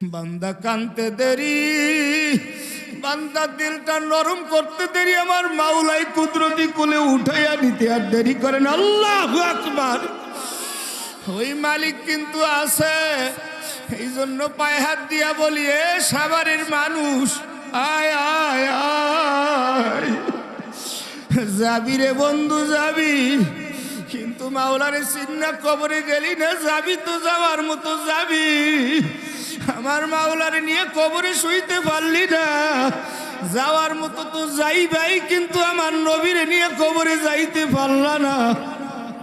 বান্দা কানতে দেরি, বান্দা দিলটা নরম করতে দেরি, আমার মাওলাই কুদরতি কোলে উঠাইয়া নিতে আর দেরি করেন। আল্লাহু আকবার। ওই মালিক কিন্তু আছে, এই জন্য পায়ে হাত দিয়া বলি, এ সাভারের মানুষ, আয় আয় আয়, যাবি রে বন্ধু যাবি, কিন্তু মাওলারে চিন্না কবরে গেলি না, যাবি তো যাওয়ার মতো যাবি। আমার মাওলারে নিয়ে কবরে শুইতে পারলি না, যাওয়ার মতো তো যাইবাই, কিন্তু আমার নবীরে নিয়ে কবরে যাইতে পারলা না,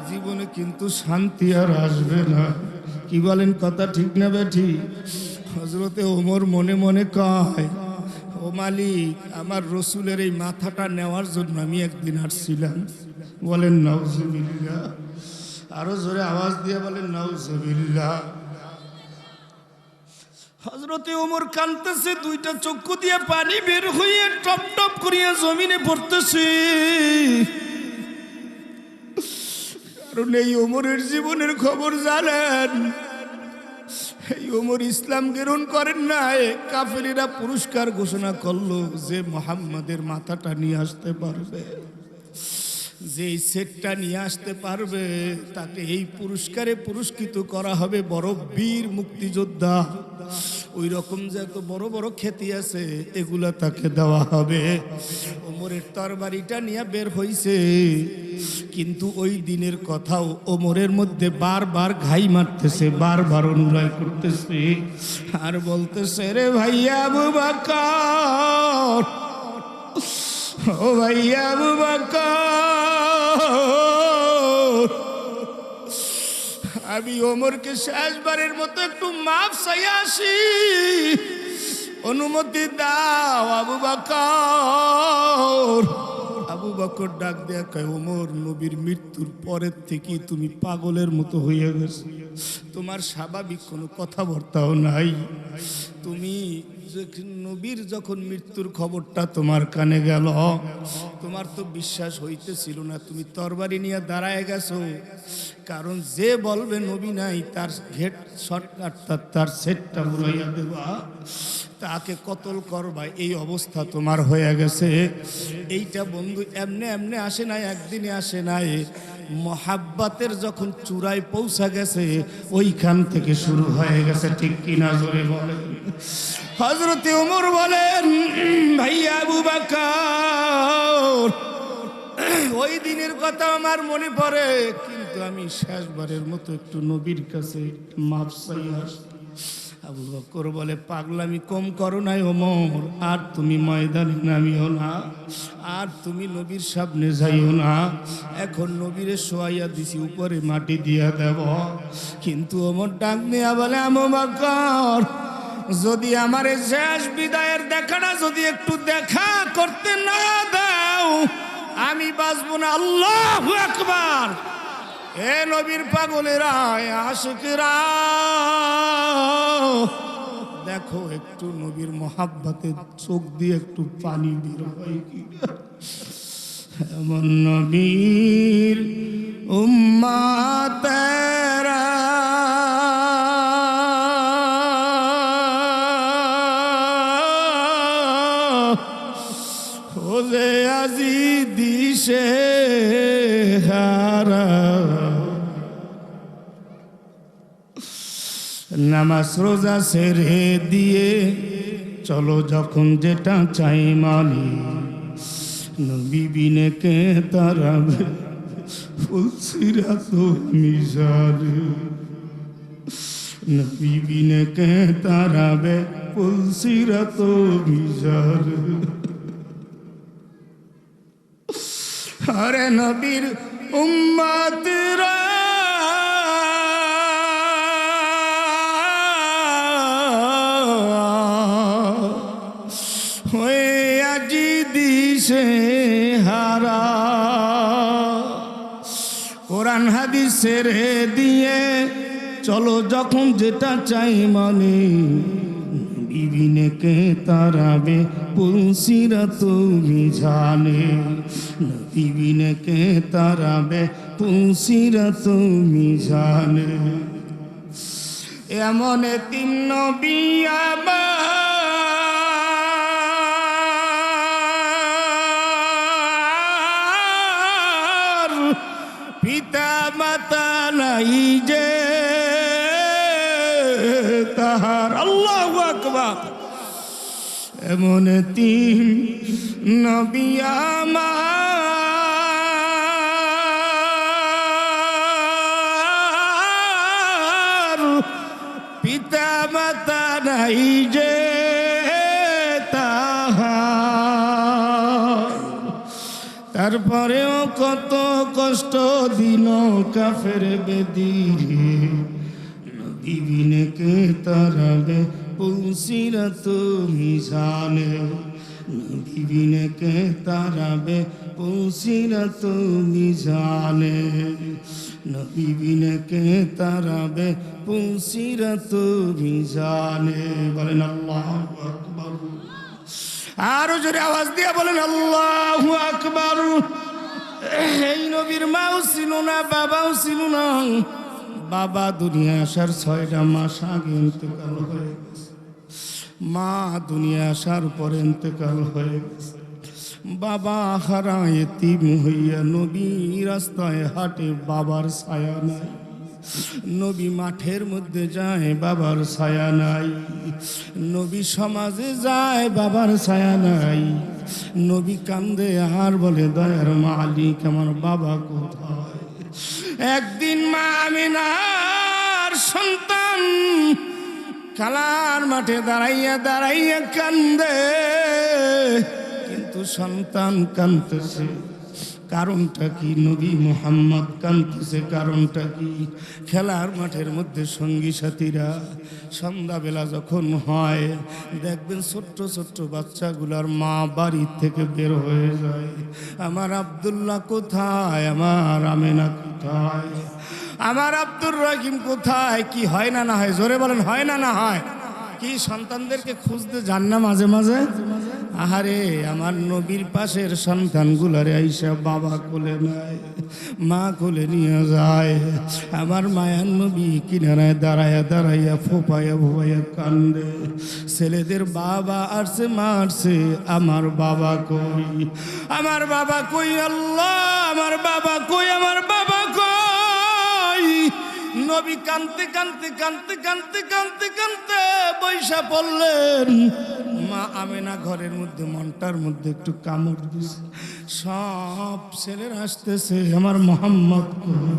জীবনে কিন্তু শান্তি আর আসবে না। কি বলেন, কথা ঠিক না বেঠি? হযরতে ওমর মনে মনে কয়, ও মালিক, আমার রসুলের এই মাথাটা নেওয়ার জন্য আমি একদিন আসছিলাম। বলেন নাউজুবিল্লাহ। আরো জোরে আওয়াজ দিয়ে বলেন নাউজুবিল্লাহ। হযরতে ওমর কাঁদতেছে, দুইটা চক্ষু দিয়ে পানি বের হইয়া টপ টপ করিয়া জমিনে পড়তেছে। কারণ এই ওমরের জীবনের খবর জানেন, এই ওমর ইসলাম গ্রহণ করেন নাই, কাফেরেরা পুরস্কার ঘোষণা করলো, যে মুহাম্মাদের মাথাটা নিয়ে আসতে পারবে, যে সেটটা নিয়ে আসতে পারবে, তাকে এই পুরস্কারে পুরস্কৃত করা হবে, বড় বীর মুক্তিযোদ্ধা। ওই রকম যে এত বড় বড় খ্যাতি আছে, এগুলা তাকে দেওয়া হবে। ওমরের তরবারিটা নিয়ে বের হইছে, কিন্তু ওই দিনের কথাও ওমরের মধ্যে বারবার ঘাই মারতেছে, বারবার অনুনয় করতেছে, আর বলতেছে, রে ভাইয়া আবু বকর, ও ভাইয়া আবু বকর, আমি ওমরকে শেষবারের মতো একটু মাফ চাইয়া আসি, অনুমতি দাও আবু বকর। আবু বকর ডাক দেয়া কয়, ওমর, নবীর মৃত্যুর পরের থেকে তুমি পাগলের মতো হইয়া গেছো, তোমার স্বাভাবিক কোনো কথাবার্তাও নাই। তুমি নবীর যখন মৃত্যুর খবরটা তোমার কানে গেল, তোমার তো বিশ্বাস হইতেছিল না, তুমি তরবারি নিয়ে দাঁড়ায় গেছো, কারণ যে বলবে নবী নাই, তার ঘেট শর্টকাটটা, তার সেটটা উড়াইয়া দেবা, তাকে কতল করবা, এই অবস্থা তোমার হয়ে গেছে। এইটা বন্ধু এমনে এমনে আসে নাই, একদিনে আসে নাই, মহাব্বাতের যখন চূড়ায় পৌঁছা গেছে, ওইখান থেকে শুরু হয়ে গেছে। ঠিক কিনা জোরে বলেন। হযরতে ওমর বলেন, ভাইয়া আবু বকর, ওই দিনের কথা আমার মনে পড়ে, কিন্তু আমি শেষবারের মতো একটু নবীর কাছে মাফ চাই আসি। আবু বকর বলে, পাগলামি কম করো নাই ওমর, আর তুমি ময়দানে নামিও না, আর তুমি নবীর সামনে যাইও না, এখন নবীরে শোয়াইয়া দিছি, উপরে মাটি দিয়া দেব। কিন্তু ওমর ডাক নিয়া বলে, আবু বকর, যদি আমার শেষ বিদায়ের দেখাটা যদি একটু দেখা করতে না দাও, আমি বাঁচবো না। আল্লাহু আকবার। এ নবীর পাগলেরা, আশিকেরা, দেখো একটু নবীর মহাব্বতে চোখ দিয়ে একটু পানি বের হয় কি। এমন নবীর উম্মতেরা ওলে আজি দিশে হারা, নামাজ রোজা ছেড়ে দিয়ে চলো যখন যেটা চাই মানি, নবী বিনে কে তারাবে ফুলসিরাত মিজান, নবী বিনে কে তারাবে ফুলসিরাত মিজান। আরে নবীর উম্মতরা হয়ে আজি দিশে হারা, কোরআন হাদিস ছেড়ে দিয়ে চলো যখন যেটা চাই মানে, বিবিনে কে তারাবে পুলসিরাত মিজানে, বিবিনে কে তারাবে পুলসিরাত মিজানে। এমন তিন নবী আমার, পিতা মাতা নাই যে তাহার। আল্লাহু আকবার। এমন তিন নবী আমার, পিতা মাতা নাই যে তাহার। তারপরেও কত কষ্ট দিল কাফের বেদিরে, নবী বিনে কে তারাবে পুলসিরাত মিজানে, নবী বিনে কে তারাবে পুলসিরাত মিজানে, নবী বিনে কে তারাবে পুলসিরাত মিজানে। বলেন আল্লাহু আকবার। আরো জোরে আওয়াজ দিয়ে বলেন আল্লাহু আকবার। এই নবীর মাও ছিল না, বাবাও ছিল না। বাবা দুনিয়া আসার 6টা মাস আগে ইন্তেকাল হয়ে গেছে, মা দুনিয়া আসার পরে ইন্তেকাল হয়ে গেছে। বাবা হারা এতিম হইয়া নবী রাস্তায় হাঁটে, বাবার ছায়া নাই। নবী মাঠের মধ্যে যায়, বাবার ছায়া নাই। নবী সমাজে যায়, বাবার ছায়া নাই। নবী কান্দে আর বলে, দয়ার মালিক আমার বাবা কোথায়? একদিন মা আমিনার সন্তান খেলার মাঠে দাঁড়াইয়া দাঁড়াইয়া কান্দে, কিন্তু সন্তান কান্দতেছে। কারণটা কি? নবী মুহাম্মদ কান্দতেছে, কারণটা কি? খেলার মাঠের মধ্যে সঙ্গী সাথীরা সন্ধ্যাবেলা যখন হয়, দেখবেন ছোট্ট ছোট্ট বাচ্চাগুলার মা বাড়ি থেকে বের হয়ে যায়। আমার আব্দুল্লাহ কোথায়? আমার আমেনা কোথায়? আমার আব্দুর রহিম কোথায়? কি হয় না না হয়? জোরে বলেন, হয় না না হয়? কি সন্তানদেরকে খুঁজতে যান না মাঝে মাঝে? আহারে, আমার নবীর পাশের সন্তানগুলারে আইসা বাবা কোলে নেয়, মা কোলে নিয়ে যায়। আমার মায়ার নবী কিনারায় দাঁড়াইয়া দাঁড়াইয়া ফোপাইয়া ফোপাইয়া কান্দে। ছেলেদের বাবা আসছে, মা আসছে, আমার বাবা কই? আমার বাবা কই? আল্লাহ, আমার বাবা কই? আমার বাবা কই? নবী কানতে কানতে কানতে কানতে কানতে কানতে বৈশা পড়লেন। মা আমেনা ঘরের মধ্যে মনটার মধ্যে একটু কামড় দিছে। সব ছেলেরা আসতেছে, আমার মোহাম্মদ কই?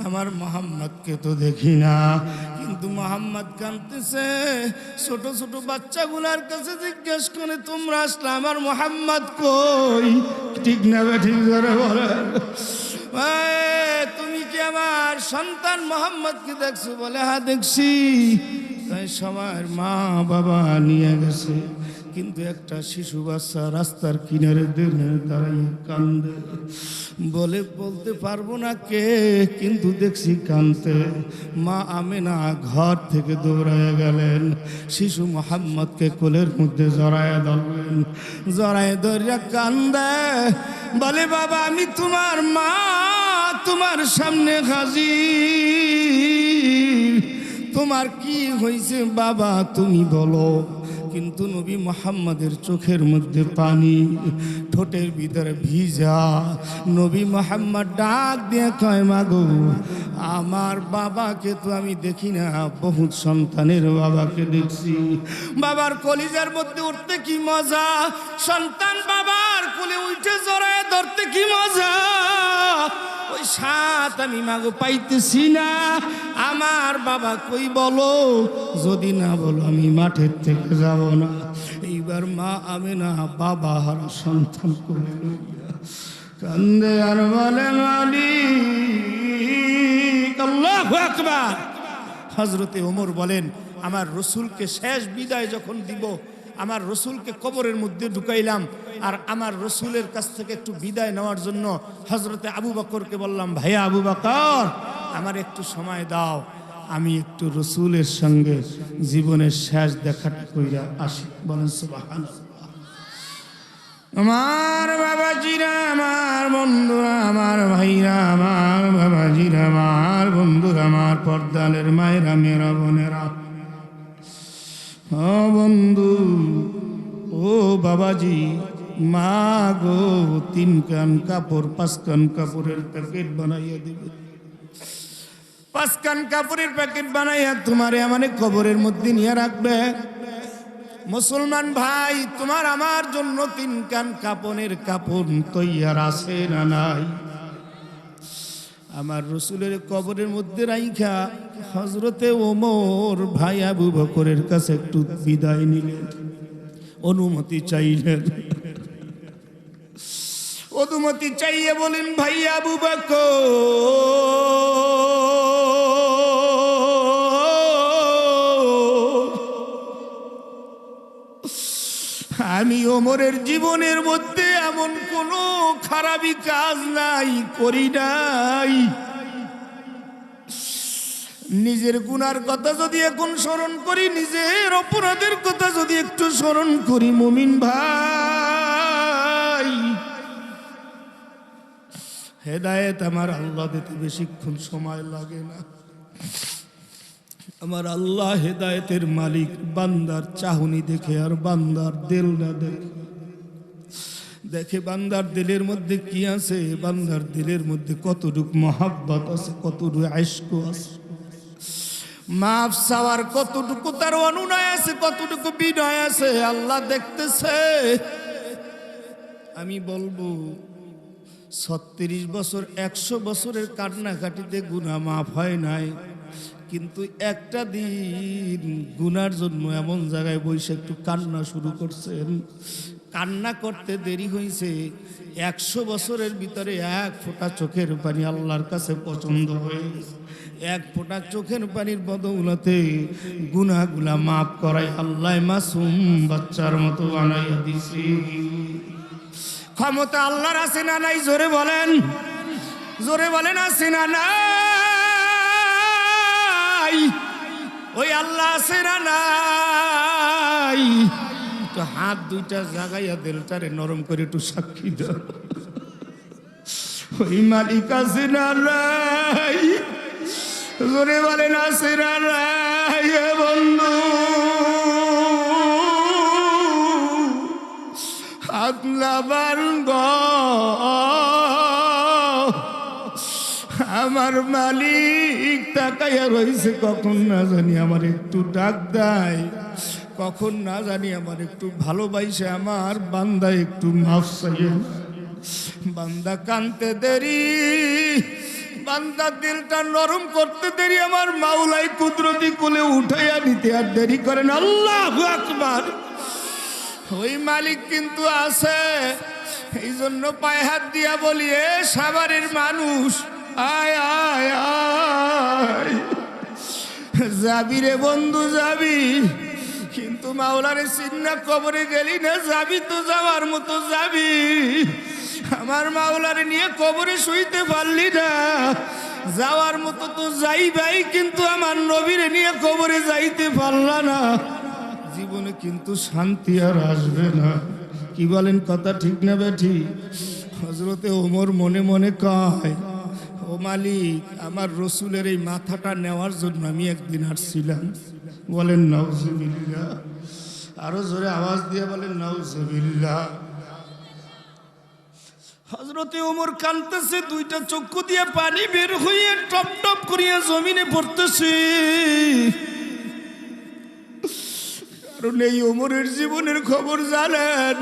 আমার মোহাম্মদকে তো দেখি না। কিন্তু মোহাম্মদ কাঁদতেছে। ছোট ছোট বাচ্চাগুলার কাছে জিজ্ঞেস করে, তোমরা আসলে, আমার মোহাম্মদ কই? ঠিক না ঠিক ধরে বলে, তুমি কি আমার সন্তান মোহাম্মদকে দেখছো? বলে, হ্যাঁ দেখছি। তাই সবার মা বাবা নিয়ে গেছে, কিন্তু একটা শিশু বাচ্চা রাস্তার কিনারে দাঁড়াইয়ে কান্দে। বলে, বলতে পারবো না কে, কিন্তু দেখছি কান্দতে। মা আমেনা ঘর থেকে দৌড়াইয়া গেলেন, শিশু মোহাম্মদকে কোলের মধ্যে জড়াইয়া ধরলেন। জড়াইয়া ধরিয়া কান্দে, বলে, বাবা আমি তোমার মা, তোমার সামনে হাজির। তোমার কি হয়েছে বাবা, তুমি বলো। কিন্তু নবী মুহাম্মদের চোখের মধ্যে পানি, ঠোঁটের ভিতরে ভিজা। নবী মুহাম্মদ ডাক দিয়ে কয়, মাগো আমার বাবাকে তো আমি দেখি না, বহুত সন্তানের বাবাকে দেখছি। বাবার কলিজার মধ্যে উঠতে কি মজা, সন্তান বাবার কোলে উঠে জড়ায় ধরতে কি মজা। ওই সাথ আমি মাগো পাইতেছি না। আমার বাবা কই বলো, যদি না বলো আমি মাঠের থেকে যাব না। এইবার মা আমেনা বাবা হারা সন্তান করে লইয়া কান্দে আর বলে, মালিক। আল্লাহু আকবার। হযরতে ওমর বলেন, আমার রসুলকে শেষ বিদায় যখন দিব, আমার রসুলকে কবরের মধ্যে ঢুকাইলাম, আর আমার রসুলের কাছ থেকে একটু বিদায় নেওয়ার জন্য হযরতে আবু বকরকে বললাম, ভাইয়া আবু বকর আমার একটু সময় দাও, আমি একটু রসুলের সঙ্গে জীবনের শেষ দেখাটা কইরা আসি। বলেন সুবহানাল্লাহ। আমার বাবাজিরা, আমার বন্ধুরা, আমার ভাইরা, আমার বাবাজিরা, আমার বন্ধুরা, আমার পর্দালের মায়েরা মেরা বোনেরা, ও বন্ধু, ও বাবাজি, মা গো 3 কান কাপড় 5 কান কাপড়ের প্যাকেট বানাইয়া দিবে। 5 কান কাপড়ের প্যাকেট বানাইয়া তোমারে আমারে কবরের মধ্যে নিয়ে রাখবে। মুসলমান ভাই, তোমার আমার জন্য 3 কান কাপড়ের কাপড় তৈয়ার আছে না নাই? আমার রসুলের কবরের মধ্যে রাইখা হযরতে ওমর ভাই আবু বকরের কাছে একটু বিদায় নিলেন, অনুমতি চাইলেন। অনুমতি চাইয়ে বলেন, ভাই আবু বকর, আমি ওমরের জীবনের মধ্যে এমন কোনো খারাপি কাজ নাই, করি নাই। নিজের গুনার কথা যদি এখন স্মরণ করি, নিজের অপরাধের কথা যদি একটু স্মরণ করি, মুমিন ভাই, হেদায়েত আমার আল্লাহ দিতে বেশিক্ষণ সময় লাগে না। আমার আল্লাহ হেদায়েতের মালিক, বান্দার চাহনি দেখে আর বান্দার দিল না দেখে। দেখে বান্দার দিলের মধ্যে কি আছে, বান্দার দিলের মধ্যে কতটুকু মহাব্বত আছে, কতটুকু ইশক আছে, মাফ চাওয়ার কতটুকু তার অনুনয় আছে, কতটুকু বিনয় আছে, আল্লাহ দেখতেছে। আমি বলবো 36 বছর 100 বছরের কান্নাকাটিতে গুনাহ মাফ হয় নাই, কিন্তু একটা দিন গুনার জন্য এমন জায়গায় বসে একটু কান্না শুরু করছেন। কান্না করতে দেরি হয়েছে, 100 বছরের ভিতরে 1 ফোঁটা চোখের পানি আল্লাহর কাছে পছন্দ হয়ে গেছে। 1 ফোঁটা চোখের পানির বদৌলতে গুনাহগুলা মাফ করাই আল্লাহ মাসুম বাচ্চার মতো বানাইয়া দিছে। ক্ষমতা আল্লাহর আছে না নাই? জোরে বলেন, জোরে বলেন, আছে না নাই? ওই আল্লাহ আছে না নাই? তো হাত দুইটা জাগাইয়া দিলটারে নরম করে একটু সাক্ষী দাও, ওই মালিক আছে না নাই? জোরে বলেন, আছে না নাই? বন্ধু, আল্লাহর আমার মালিক তাকাইয়া রইছে, কখন না জানি আমার একটু ডাক দেয়, কখন না জানি আমার একটু ভালোবাসে, আমার বান্দা একটু মাফ চাইয়ে। বান্দা কানতে দেরি, বান্দা দিলটা নরম করতে দেরি, আমার মাওলাই কুদরতি কোলে উঠাইয়া নিতে আর দেরি করেন। আল্লাহু আকবার। ওই মালিক কিন্তু আছে, এই জন্য পায়ে হাত দিয়া বলি, এ সাভারের মানুষ, আয় আয় আয়, যাবি রে বন্ধু যাবি, কিন্তু মাওলারে চিন্না কবরে গেলি না, যাবি তো যাওয়ার মতো যাবি, আমার মাওলারে নিয়ে কবরে শুইতে পারলি না, যাওয়ার মতো তো যাইবাই, কিন্তু আমার নবীরে নিয়ে কবরে যাইতে পারলা না, জীবনে কিন্তু শান্তি আর আসবে না। কি বলেন, কথা ঠিক না বেঠি? হযরতে ওমর মনে মনে কয়, ও মালিক, আমার রসুলের এই মাথাটা নেওয়ার জন্য আমি একদিন আসছিলাম। বলেন নাউজুবিল্লাহ, আরো জোরে আওয়াজ দিয়ে বলেন নাউজুবিল্লাহ। হযরতে ওমর কাঁদতেছে, দুইটা চক্ষু দিয়ে পানি বের হয়ে টপ টপ করিয়া জমিনে পড়তেছে। কারণ এই ওমরের জীবনের খবর জানেন,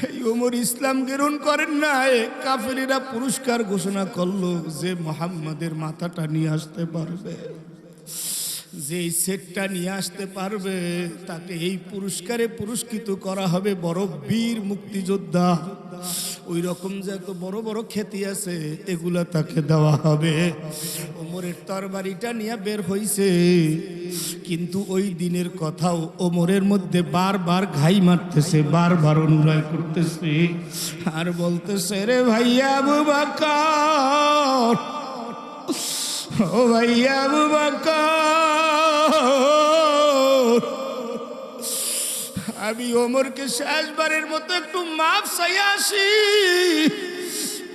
এই ওমর ইসলাম গ্রহণ করেন না, কাফেরেরা পুরস্কার ঘোষণা করলো, যে মুহাম্মাদের মাথাটা নিয়ে আসতে পারবে, যে এই সেটটা নিয়ে আসতে পারবে, তাকে এই পুরস্কারে পুরস্কৃত করা হবে, বড় বীর মুক্তিযোদ্ধা। ওই রকম যে এত বড় বড় খ্যাতি আছে, এগুলা তাকে দেওয়া হবে। ওমরের তরবারিটা নিয়ে বের হইছে, কিন্তু ওই দিনের কথাও ওমরের মধ্যে বারবার ঘাই মারতেছে, বারবার অনুনয় করতেছে, আর বলতেছে, রে ভাইয়া আবু বকর, ও ভাইয়া আবু বকর, আমি ওমরকে শেষবারের মতো একটু মাফ চাই আসি।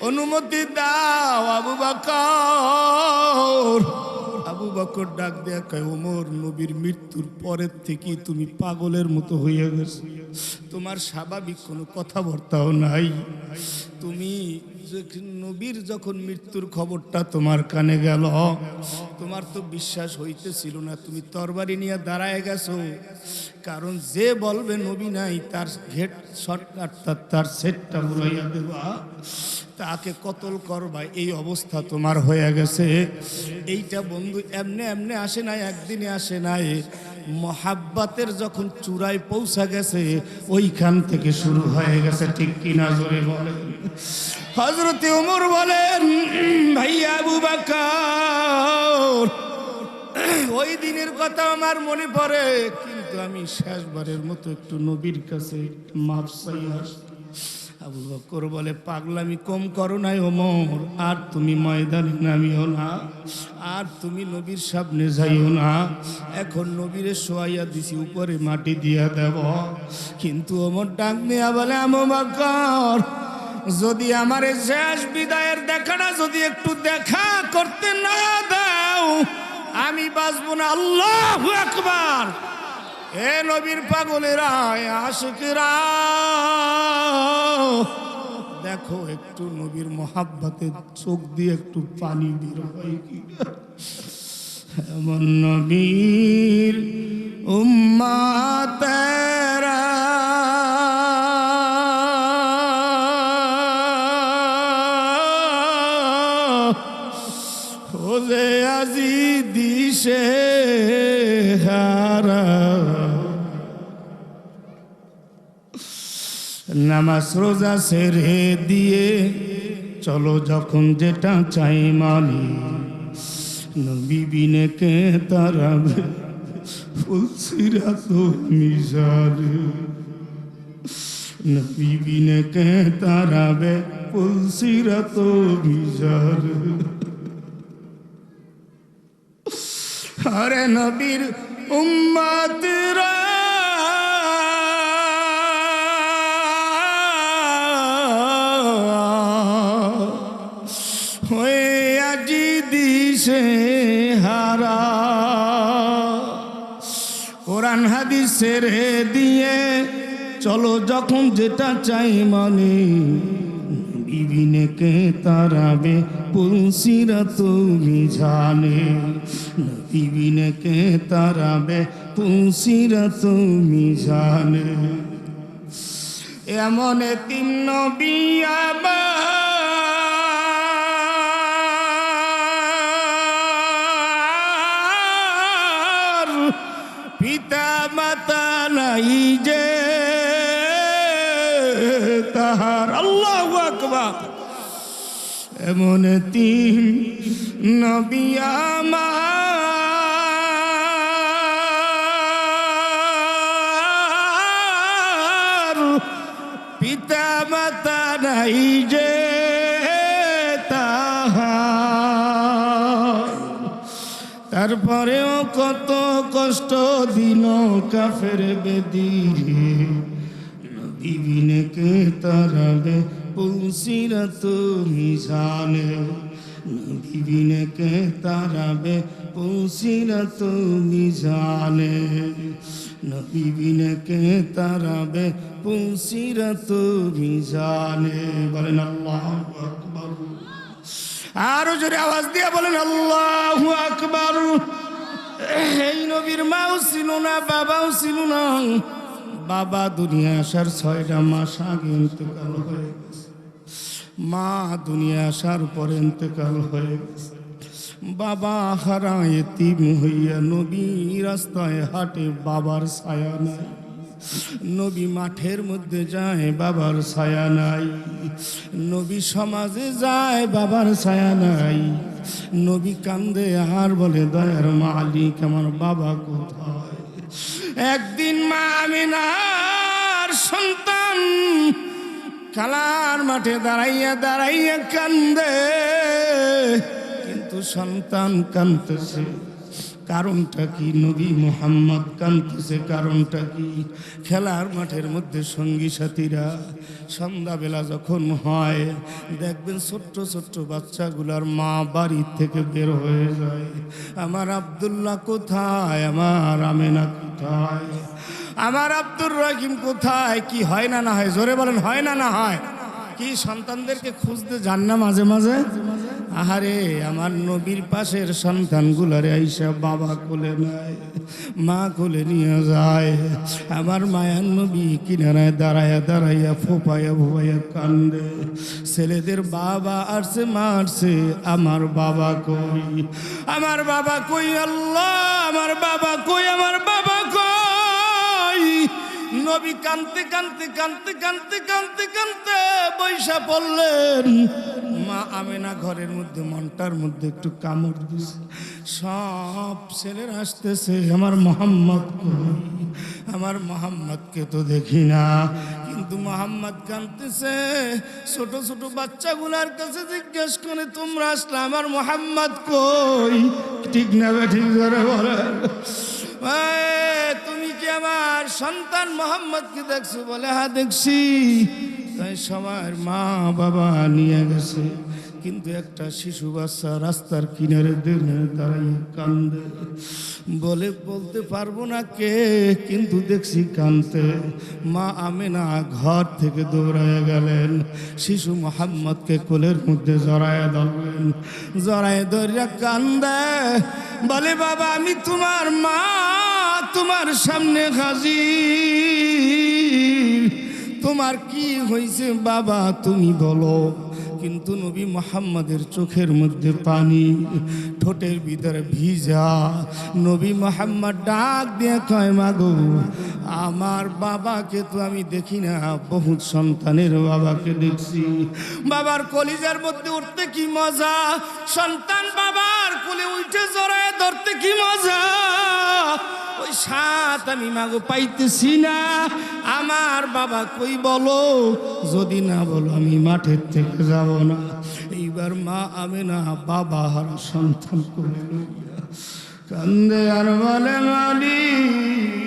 অনুমতি দাও আবু বকর। আবু বকর ডাক দেয়া কয় ওমর, নবীর মৃত্যুর পরের থেকে তুমি পাগলের মতো হয়ে গেছো, তোমার স্বাভাবিক কোনো কথাবার্তাও নাই। তুমি নবীর যখন মৃত্যুর খবরটা তোমার কানে গেল, তোমার তো বিশ্বাস হইতেছিল না, তুমি তরবারি নিয়ে দাঁড়ায় গেছো। কারণ যে বলবে নবী নাই তার ঘেট শর্টকাটটা তার সেটটা উড়াইয়া দেবা, তাকে কতল করবা, এই অবস্থা তোমার হয়ে গেছে। এইটা বন্ধু এমনে এমনে আসে নাই, একদিনে আসে নাই। মহাব্বাতের যখন চূড়ায় পৌঁছা গেছে ওইখান থেকে শুরু হয়ে গেছে। ঠিক কিনা জোরে বলেন। হযরতে ওমর বলেন, ভাইয়া আবু বকর, ওই দিনের কথা আমার মনে পড়ে, কিন্তু আমি শেষবারের মতো একটু নবীর কাছে মাফ চাই আসছি। আবু বকর বলে, পাগলামি কম করো নাই ওমর, আর তুমি ময়দানে নামিও না, আর তুমি নবীর সামনে যাইও না। এখন নবীরে শোয়াইয়া দিছি, উপরে মাটি দিয়া দেব। কিন্তু ওমর ডাক দিয়া বলে, আবু বকর, যদি আমার শেষ বিদায়ের দেখাটা যদি একটু দেখা করতে না দাও আমি বাঁচব না। আল্লাহু আকবার। এ নবীর পাগলেরা, আশিকেরা, দেখো একটু নবীর মোহাব্বতে চোখ দিয়ে একটু পানি বের হয় কি। এমন নবীর উম্মতেরা ওলে আজি দিশে হারা, নামাজ রোজা ছেড়ে দিয়ে চলো যখন যেটা চাই মালি, নবী বিনে কে তারাবে ফুলসিরাত মিজারে, নবী বিনে কে তারাবে ফুলসিরাত মিজারে। আরে নবীর উম্মতরা হয়ে আজি দিশে হারা, কোরআন হাদিস ছেড়ে দিয়ে চলো যখন যেটা চাই মানে, বিবিনে কে তারাবে পুলসিরাত মিজানে, বিবিনে কে তারাবে পুলসিরাত মিজানে। এমন তিন নবী আমার, পিতা মাতা নাই যে তাহার। আল্লাহু আকবার। এমন তিন নবী আমার, পিতা মাতা নাই যে তাহার। তারপরেও কত কষ্ট দিন কাফের বেদিরে, বিবিনে কে তারাবে পুলসিরাত মিজানে, বিবিনে কে তারাবে পুলসিরাত মিজানে, বিবিনে কে তারাবে পুলসিরাত মিজানে। বলেন আল্লাহু আকবার। আরো জোরে আওয়াজ দিয়ে বলেন আল্লাহু আকবার। এই নবীর মাও ছিল না, বাবাও ছিল না। বাবা দুনিয়া আসার 6টা মাস আগে ইন্তেকাল হয়ে গেছে, মা দুনিয়া আসার পরে ইন্তেকাল হয়ে গেছে। বাবা হারা এতিম হইয়া নবী রাস্তায় হাঁটে, বাবার ছায়া নাই। নবী মাঠের মধ্যে যায়, বাবার ছায়া নাই। নবী সমাজে যায়, বাবার ছায়া নাই। নবী কান্দে আর বলে, দয়ার মালিক আমার বাবা কোথায়। একদিন মা আমিনার সন্তান কালার মাঠে দাঁড়াইয়া দাঁড়াইয়া কান্দে, কিন্তু সন্তান কান্দতেছে। কারণটা কি? নবী মুহাম্মদ কাঁদতেছে, কারণটা কি? খেলার মাঠের মধ্যে সঙ্গী সাথীরা সন্ধ্যাবেলা যখন হয় দেখবেন ছোট্ট ছোট্ট বাচ্চাগুলার মা বাড়ি থেকে বের হয়ে যায়। আমার আব্দুল্লাহ কোথায়? আমার আমেনা কোথায়? আমার আব্দুর রহিম কোথায়? কি হয় না না হয়? জোরে বলেন, হয় না না হয়? কি সন্তানদেরকে খুঁজতে যান না মাঝে মাঝে? আহারে, আমার নবীর পাশের সন্তানগুলারে আইসা বাবা কোলে নেয়, মা কোলে নিয়ে যায়। আমার মায়ার নবী কিনারায় দাঁড়াইয়া দাঁড়াইয়া ফোপাইয়া ফোপাইয়া কান্দে। ছেলেদের বাবা আসছে, মা আসছে, আমার বাবা কই? আমার বাবা কই? আল্লাহ, আমার বাবা কই? আমার বাবা কই? নবী কানতে কানতে কানতে কানতে কানতে কানতে বৈশা পড়লেন। মা আমেনা ঘরের মধ্যে মনটার মধ্যে একটু কামড় দিছে। সব ছেলেরা আসতেছে, আমার মোহাম্মদ কই? আমার মোহাম্মদকে তো দেখি না। কিন্তু মোহাম্মদ কাঁদতেছে। ছোট ছোট বাচ্চাগুলার কাছে জিজ্ঞেস করে, তোমরা আসলে, আমার মোহাম্মদ কই? ঠিক না ঠিক করে বলে, তুমি কি আমার সন্তান মোহাম্মদকে দেখছো? বলে, হ্যাঁ দেখছি। তাই সবার মা বাবা নিয়ে গেছে, কিন্তু একটা শিশু বাচ্চা রাস্তার কিনারে দাঁড়িয়ে কান্দে। বলে, বলতে পারবো না কে, কিন্তু দেখছি কান্দতে। মা আমেনা ঘর থেকে দৌড়ায় গেলেন, শিশু মোহাম্মদকে কোলের মধ্যে জড়ায় ধরলেন। জড়ায় ধরিয়া কান্দে, বলে, বাবা আমি তোমার মা, তোমার সামনে হাজির। তোমার কি হয়েছে বাবা, তুমি বলো। কিন্তু নবী মুহাম্মদের চোখের মধ্যে পানি, ঠোঁটের ভিতরে ভিজা। নবী মুহাম্মদ ডাক দিয়ে কয়, মাগো আমার বাবাকে তো আমি দেখি না, বহুত সন্তানের বাবাকে দেখছি। বাবার কলিজার মধ্যে উঠতে কি মজা, সন্তান বাবার কোলে উঠে জড়ায় ধরতে কি মজা, ওই সাথ আমি মাগো পাইতেছি না। আমার বাবা কই বলো, যদি না বলো আমি মাঠের থেকে যাব না। এইবার মা আমেনা বাবা হারা সন্তান করে লইয়া কান্দে আর বলে, মালিক।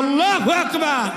আল্লাহু আকবার।